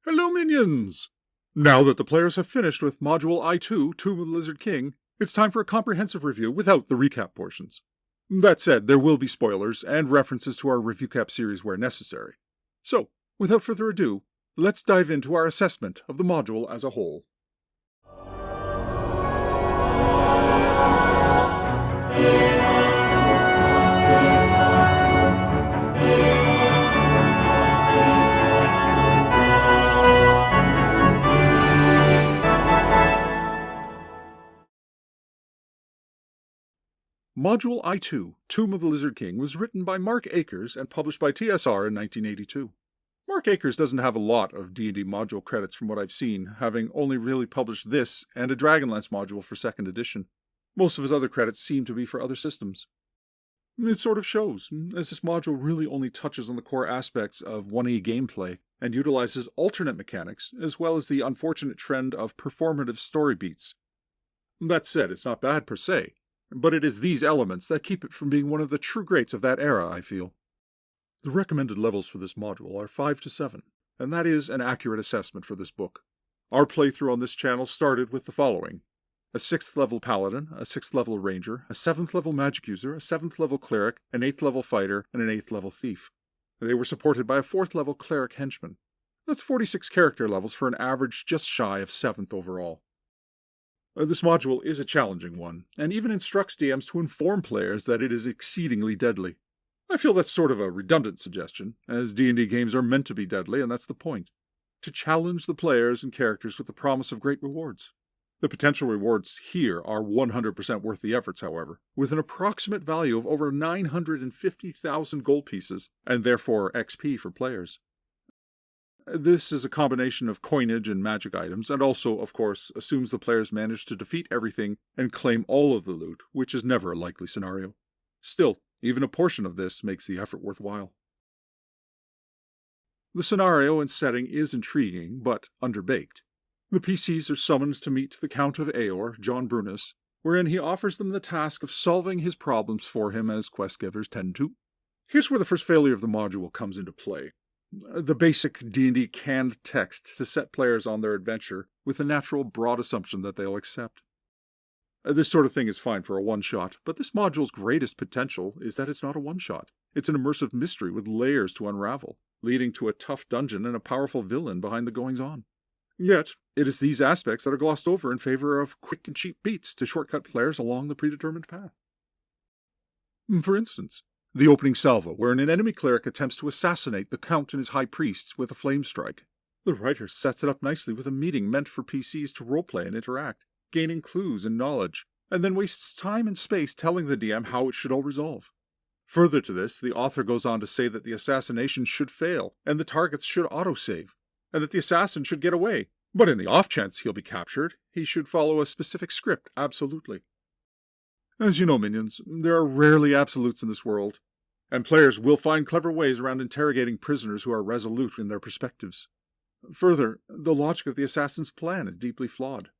Hello, minions! Now that the players have finished with Module I-2, Tomb of the Lizard King, it's time for a comprehensive review without the recap portions. That said, there will be spoilers and references to our review cap series where necessary. So, without further ado, let's dive into our assessment of the module as a whole. Module I-2, Tomb of the Lizard King, was written by Mark Akers and published by TSR in 1982. Mark Akers doesn't have a lot of D&D module credits from what I've seen, having only really published this and a Dragonlance module for 2nd edition. Most of his other credits seem to be for other systems. It sort of shows, as this module really only touches on the core aspects of 1E gameplay and utilizes alternate mechanics, as well as the unfortunate trend of performative story beats. That said, it's not bad per se, but it is these elements that keep it from being one of the true greats of that era, I feel. The recommended levels for this module are 5 to 7, and that is an accurate assessment for this book. Our playthrough on this channel started with the following: a 6th level paladin, a 6th level ranger, a 7th level magic user, a 7th level cleric, an 8th level fighter, and an 8th level thief. They were supported by a 4th level cleric henchman. That's 46 character levels for an average just shy of 7th overall. This module is a challenging one, and even instructs DMs to inform players that it is exceedingly deadly. I feel that's sort of a redundant suggestion, as D&D games are meant to be deadly, and that's the point. To challenge the players and characters with the promise of great rewards. The potential rewards here are 100% worth the efforts, however, with an approximate value of over 950,000 gold pieces, and therefore XP for players. This is a combination of coinage and magic items, and also, of course, assumes the players manage to defeat everything and claim all of the loot, which is never a likely scenario. Still, even a portion of this makes the effort worthwhile. The scenario and setting is intriguing, but underbaked. The PCs are summoned to meet the Count of Aor, John Brunus, wherein he offers them the task of solving his problems for him as quest givers tend to. Here's where the first failure of the module comes into play. The basic D&D canned text to set players on their adventure with a natural broad assumption that they'll accept. This sort of thing is fine for a one-shot, but this module's greatest potential is that it's not a one-shot. It's an immersive mystery with layers to unravel, leading to a tough dungeon and a powerful villain behind the goings-on. Yet, it is these aspects that are glossed over in favor of quick and cheap beats to shortcut players along the predetermined path. For instance, the opening salvo, wherein an enemy cleric attempts to assassinate the Count and his High Priest with a flame strike. The writer sets it up nicely with a meeting meant for PCs to roleplay and interact, gaining clues and knowledge, and then wastes time and space telling the DM how it should all resolve. Further to this, the author goes on to say that the assassination should fail, and the targets should autosave, and that the assassin should get away, but in the off chance he'll be captured, he should follow a specific script, absolutely. As you know, minions, there are rarely absolutes in this world, and players will find clever ways around interrogating prisoners who are resolute in their perspectives. Further, the logic of the assassin's plan is deeply flawed.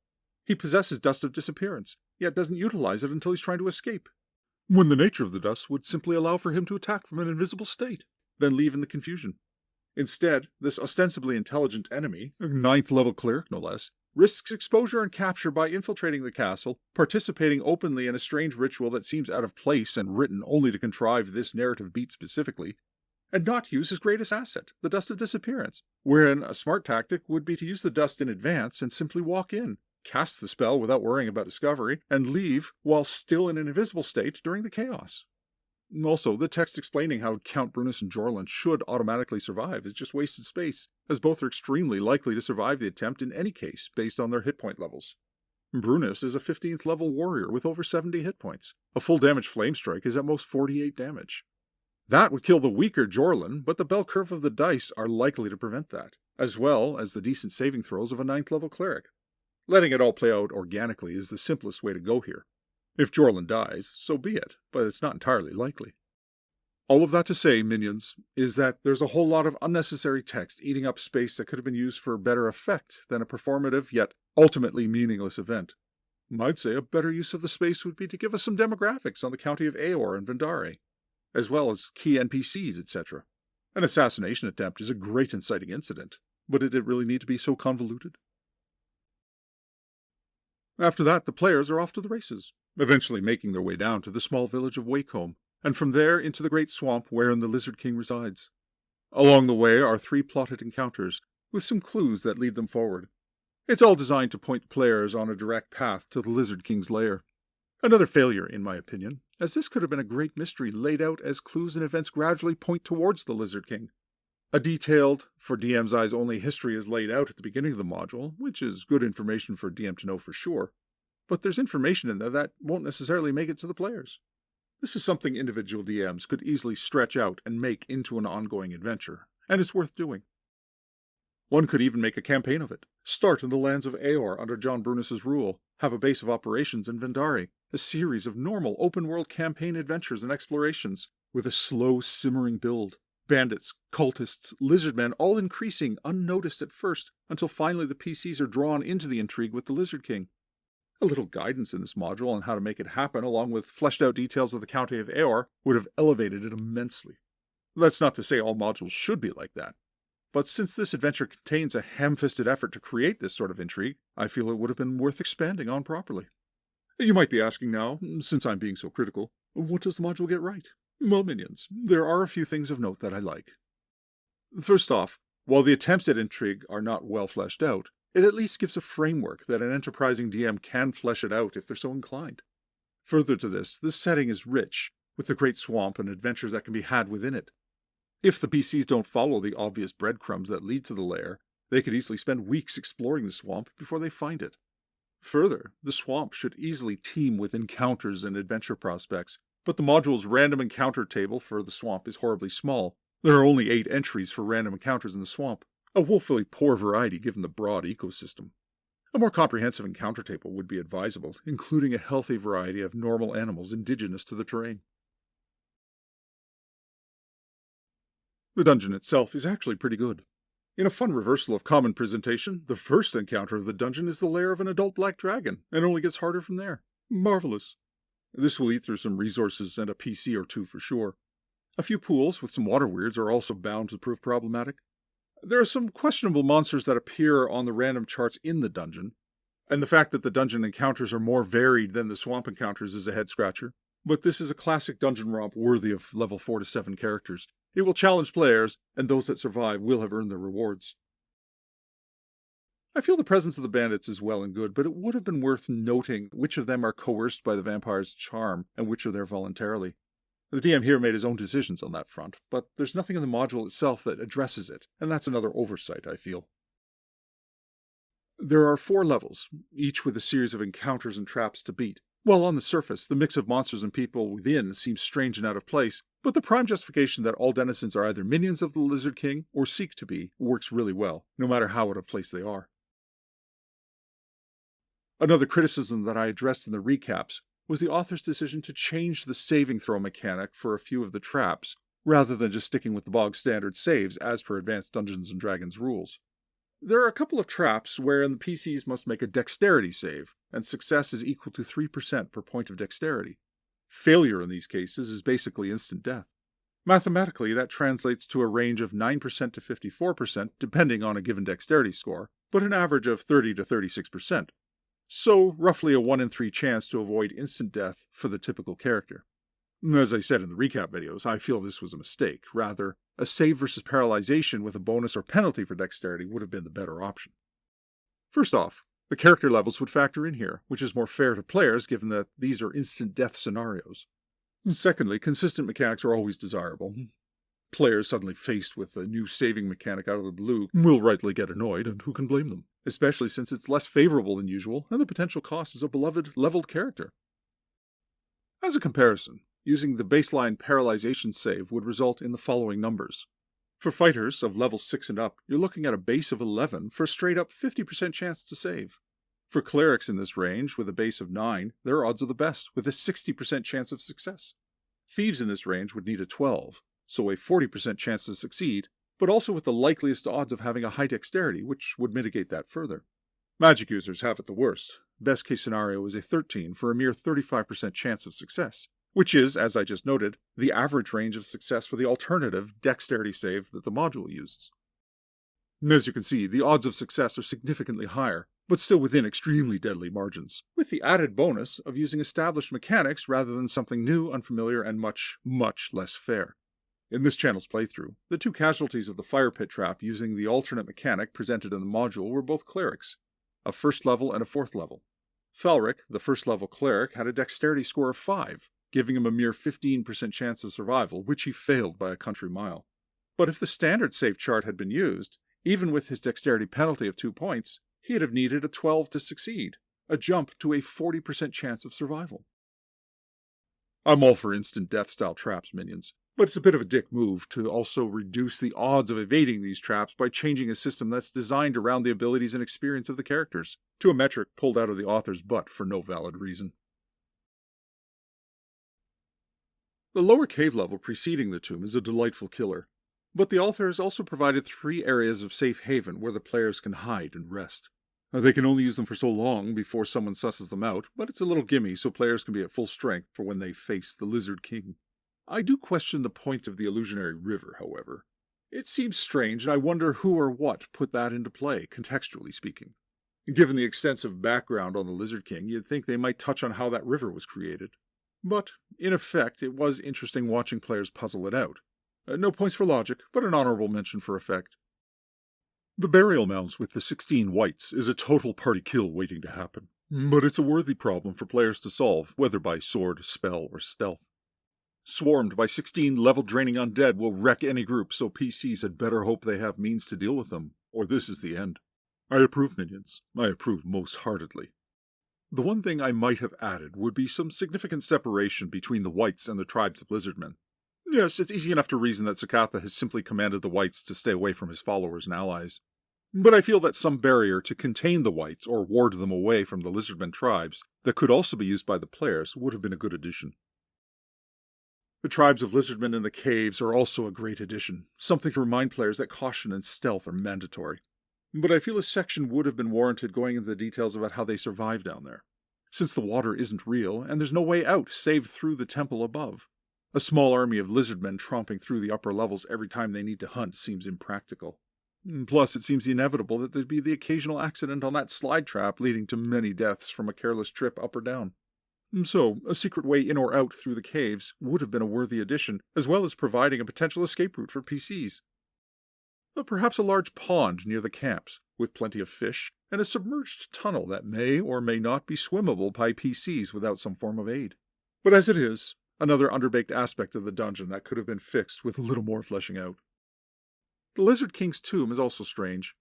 He possesses Dust of Disappearance, yet doesn't utilize it until he's trying to escape, when the nature of the dust would simply allow for him to attack from an invisible state, then leave in the confusion. Instead, this ostensibly intelligent enemy, a 9th level cleric no less, risks exposure and capture by infiltrating the castle, participating openly in a strange ritual that seems out of place and written only to contrive this narrative beat specifically, and not use his greatest asset, the Dust of Disappearance, wherein a smart tactic would be to use the dust in advance and simply walk in, cast the spell without worrying about discovery, and leave while still in an invisible state during the chaos. Also, the text explaining how Count Brunus and Jorlin should automatically survive is just wasted space, as both are extremely likely to survive the attempt in any case, based on their hit point levels. Brunus is a 15th level warrior with over 70 hit points. A full damage flame strike is at most 48 damage. That would kill the weaker Jorlin, but the bell curve of the dice are likely to prevent that, as well as the decent saving throws of a 9th level cleric. Letting it all play out organically is the simplest way to go here. If Jorlin dies, so be it, but it's not entirely likely. All of that to say, minions, is that there's a whole lot of unnecessary text eating up space that could have been used for better effect than a performative yet ultimately meaningless event. I'd say a better use of the space would be to give us some demographics on the county of Aor and Vendare, as well as key NPCs, etc. An assassination attempt is a great inciting incident, but did it really need to be so convoluted? After that, the players are off to the races, eventually making their way down to the small village of Wakehome, and from there into the great swamp wherein the Lizard King resides. Along the way are 3 plotted encounters, with some clues that lead them forward. It's all designed to point the players on a direct path to the Lizard King's lair. Another failure, in my opinion, as this could have been a great mystery laid out as clues and events gradually point towards the Lizard King. A detailed, for DM's eyes only, history is laid out at the beginning of the module, which is good information for a DM to know for sure, but there's information in there that won't necessarily make it to the players. This is something individual DMs could easily stretch out and make into an ongoing adventure, and it's worth doing. One could even make a campaign of it, start in the lands of Aor under John Brunus's rule, have a base of operations in Vendari, a series of normal open-world campaign adventures and explorations, with a slow, simmering build. Bandits, cultists, lizardmen, all increasing, unnoticed at first, until finally the PCs are drawn into the intrigue with the Lizard King. A little guidance in this module on how to make it happen, along with fleshed-out details of the County of Aor, would have elevated it immensely. That's not to say all modules should be like that, but since this adventure contains a ham-fisted effort to create this sort of intrigue, I feel it would have been worth expanding on properly. You might be asking now, since I'm being so critical, what does the module get right? Well, minions, there are a few things of note that I like. First off, while the attempts at intrigue are not well fleshed out, it at least gives a framework that an enterprising DM can flesh it out if they're so inclined. Further to this setting is rich, with the great swamp and adventures that can be had within it. If the PCs don't follow the obvious breadcrumbs that lead to the lair, they could easily spend weeks exploring the swamp before they find it. Further, the swamp should easily teem with encounters and adventure prospects, but the module's random encounter table for the swamp is horribly small. There are only 8 entries for random encounters in the swamp, a woefully poor variety given the broad ecosystem. A more comprehensive encounter table would be advisable, including a healthy variety of normal animals indigenous to the terrain. The dungeon itself is actually pretty good. In a fun reversal of common presentation, the first encounter of the dungeon is the lair of an adult black dragon, and only gets harder from there. Marvelous. This will eat through some resources and a PC or 2 for sure. A few pools with some water weirds are also bound to prove problematic. There are some questionable monsters that appear on the random charts in the dungeon, and the fact that the dungeon encounters are more varied than the swamp encounters is a head-scratcher. But this is a classic dungeon romp worthy of level 4 to 7 characters. It will challenge players, and those that survive will have earned their rewards. I feel the presence of the bandits is well and good, but it would have been worth noting which of them are coerced by the vampire's charm, and which are there voluntarily. The DM here made his own decisions on that front, but there's nothing in the module itself that addresses it, and that's another oversight, I feel. There are 4 levels, each with a series of encounters and traps to beat. While on the surface, the mix of monsters and people within seems strange and out of place, but the prime justification that all denizens are either minions of the Lizard King or seek to be works really well, no matter how out of place they are. Another criticism that I addressed in the recaps was the author's decision to change the saving throw mechanic for a few of the traps, rather than just sticking with the bog standard saves as per Advanced Dungeons & Dragons rules. There are a couple of traps wherein the PCs must make a dexterity save, and success is equal to 3% per point of dexterity. Failure in these cases is basically instant death. Mathematically, that translates to a range of 9% to 54%, depending on a given dexterity score, but an average of 30 to 36%. So, roughly a 1 in 3 chance to avoid instant death for the typical character. As I said in the recap videos, I feel this was a mistake. Rather, a save versus paralyzation with a bonus or penalty for dexterity would have been the better option. First off, the character levels would factor in here, which is more fair to players given that these are instant death scenarios. Secondly, consistent mechanics are always desirable. Players suddenly faced with a new saving mechanic out of the blue will rightly get annoyed, and who can blame them? Especially since it's less favorable than usual, and the potential cost is a beloved leveled character. As a comparison, using the baseline paralyzation save would result in the following numbers. For fighters of level 6 and up, you're looking at a base of 11 for a straight-up 50% chance to save. For clerics in this range, with a base of 9, their odds are the best, with a 60% chance of success. Thieves in this range would need a 12, so a 40% chance to succeed, but also with the likeliest odds of having a high dexterity, which would mitigate that further. Magic users have it the worst. Best case scenario is a 13 for a mere 35% chance of success, which is, as I just noted, the average range of success for the alternative dexterity save that the module uses. As you can see, the odds of success are significantly higher, but still within extremely deadly margins, with the added bonus of using established mechanics rather than something new, unfamiliar, and much, much less fair. In this channel's playthrough, the two casualties of the fire pit trap using the alternate mechanic presented in the module were both clerics, a first level and a fourth level. Thalric, the first level cleric, had a dexterity score of 5, giving him a mere 15% chance of survival, which he failed by a country mile. But if the standard save chart had been used, even with his dexterity penalty of 2 points, he'd have needed a 12 to succeed, a jump to a 40% chance of survival. I'm all for instant death style traps, minions, but it's a bit of a dick move to also reduce the odds of evading these traps by changing a system that's designed around the abilities and experience of the characters, to a metric pulled out of the author's butt for no valid reason. The lower cave level preceding the tomb is a delightful killer, but the author has also provided 3 areas of safe haven where the players can hide and rest. They can only use them for so long before someone susses them out, but it's a little gimme so players can be at full strength for when they face the Lizard King. I do question the point of the illusionary river, however. It seems strange, and I wonder who or what put that into play, contextually speaking. Given the extensive background on the Lizard King, you'd think they might touch on how that river was created. But, in effect, it was interesting watching players puzzle it out. No points for logic, but an honorable mention for effect. The burial mounds with the 16 whites is a total party kill waiting to happen, but it's a worthy problem for players to solve, whether by sword, spell, or stealth. Swarmed by 16 level-draining undead will wreck any group, so PCs had better hope they have means to deal with them, or this is the end. I approve, minions. I approve most heartedly. The one thing I might have added would be some significant separation between the whites and the tribes of lizardmen. Yes, it's easy enough to reason that Sakatha has simply commanded the whites to stay away from his followers and allies. But I feel that some barrier to contain the whites or ward them away from the lizardmen tribes that could also be used by the players would have been a good addition. The tribes of lizardmen in the caves are also a great addition, something to remind players that caution and stealth are mandatory. But I feel a section would have been warranted going into the details about how they survive down there, since the water isn't real and there's no way out save through the temple above. A small army of lizardmen tromping through the upper levels every time they need to hunt seems impractical. Plus, it seems inevitable that there'd be the occasional accident on that slide trap leading to many deaths from a careless trip up or down. So, a secret way in or out through the caves would have been a worthy addition, as well as providing a potential escape route for PCs. But perhaps a large pond near the camps, with plenty of fish, and a submerged tunnel that may or may not be swimmable by PCs without some form of aid. But as it is, another underbaked aspect of the dungeon that could have been fixed with a little more fleshing out. The Lizard King's tomb is also strange.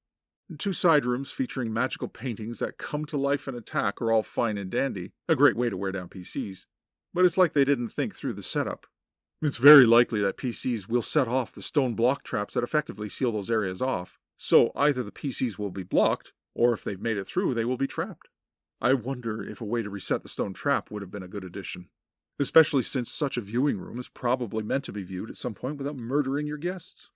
2 side rooms featuring magical paintings that come to life and attack are all fine and dandy, a great way to wear down PCs, but it's like they didn't think through the setup. It's very likely that PCs will set off the stone block traps that effectively seal those areas off, so either the PCs will be blocked, or if they've made it through, they will be trapped. I wonder if a way to reset the stone trap would have been a good addition, especially since such a viewing room is probably meant to be viewed at some point without murdering your guests.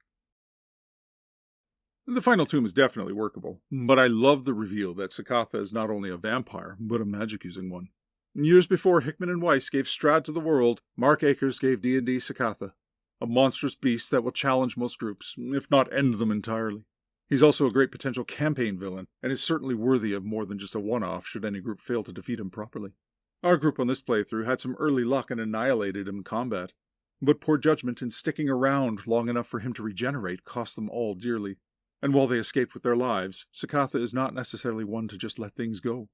The final tomb is definitely workable, but I love the reveal that Sakatha is not only a vampire, but a magic-using one. Years before Hickman and Weiss gave Strahd to the world, Mark Akers gave D&D Sakatha, a monstrous beast that will challenge most groups, if not end them entirely. He's also a great potential campaign villain, and is certainly worthy of more than just a one-off should any group fail to defeat him properly. Our group on this playthrough had some early luck and annihilated him in combat, but poor judgment in sticking around long enough for him to regenerate cost them all dearly. And while they escaped with their lives, Sakatha is not necessarily one to just let things go.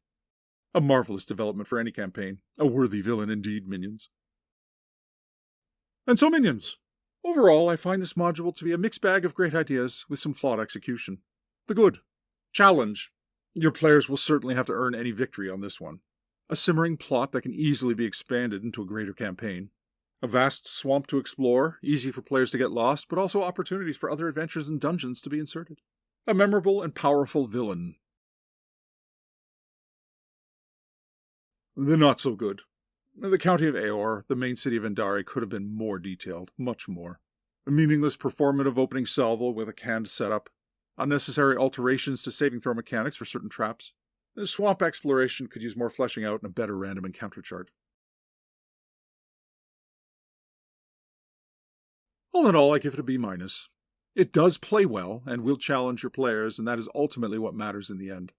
A marvelous development for any campaign. A worthy villain indeed, minions. And so, minions, overall I find this module to be a mixed bag of great ideas with some flawed execution. The good. Challenge. Your players will certainly have to earn any victory on this one. A simmering plot that can easily be expanded into a greater campaign. A vast swamp to explore, easy for players to get lost, but also opportunities for other adventures and dungeons to be inserted. A memorable and powerful villain. The not-so-good. The county of Aor, the main city of Endari, could have been more detailed, much more. A meaningless performative opening salvo with a canned setup. Unnecessary alterations to saving throw mechanics for certain traps. The swamp exploration could use more fleshing out and a better random encounter chart. All in all, I give it a B-. It does play well, and will challenge your players, and that is ultimately what matters in the end.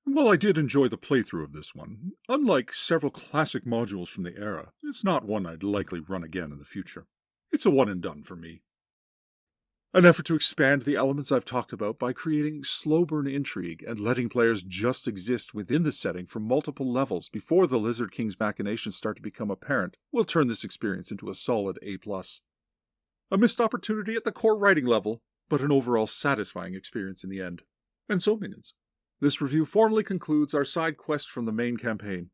While I did enjoy the playthrough of this one, unlike several classic modules from the era, it's not one I'd likely run again in the future. It's a one and done for me. An effort to expand the elements I've talked about by creating slow burn intrigue and letting players just exist within the setting for multiple levels before the Lizard King's machinations start to become apparent will turn this experience into a solid A+. A missed opportunity at the core writing level, but an overall satisfying experience in the end. And so, minions, this review formally concludes our side quest from the main campaign.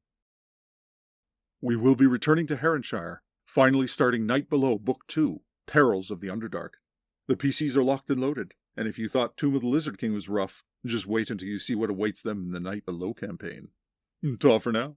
We will be returning to Heronshire, finally starting Night Below Book 2, Perils of the Underdark. The PCs are locked and loaded, and if you thought Tomb of the Lizard King was rough, just wait until you see what awaits them in the Night Below campaign. Ta for now.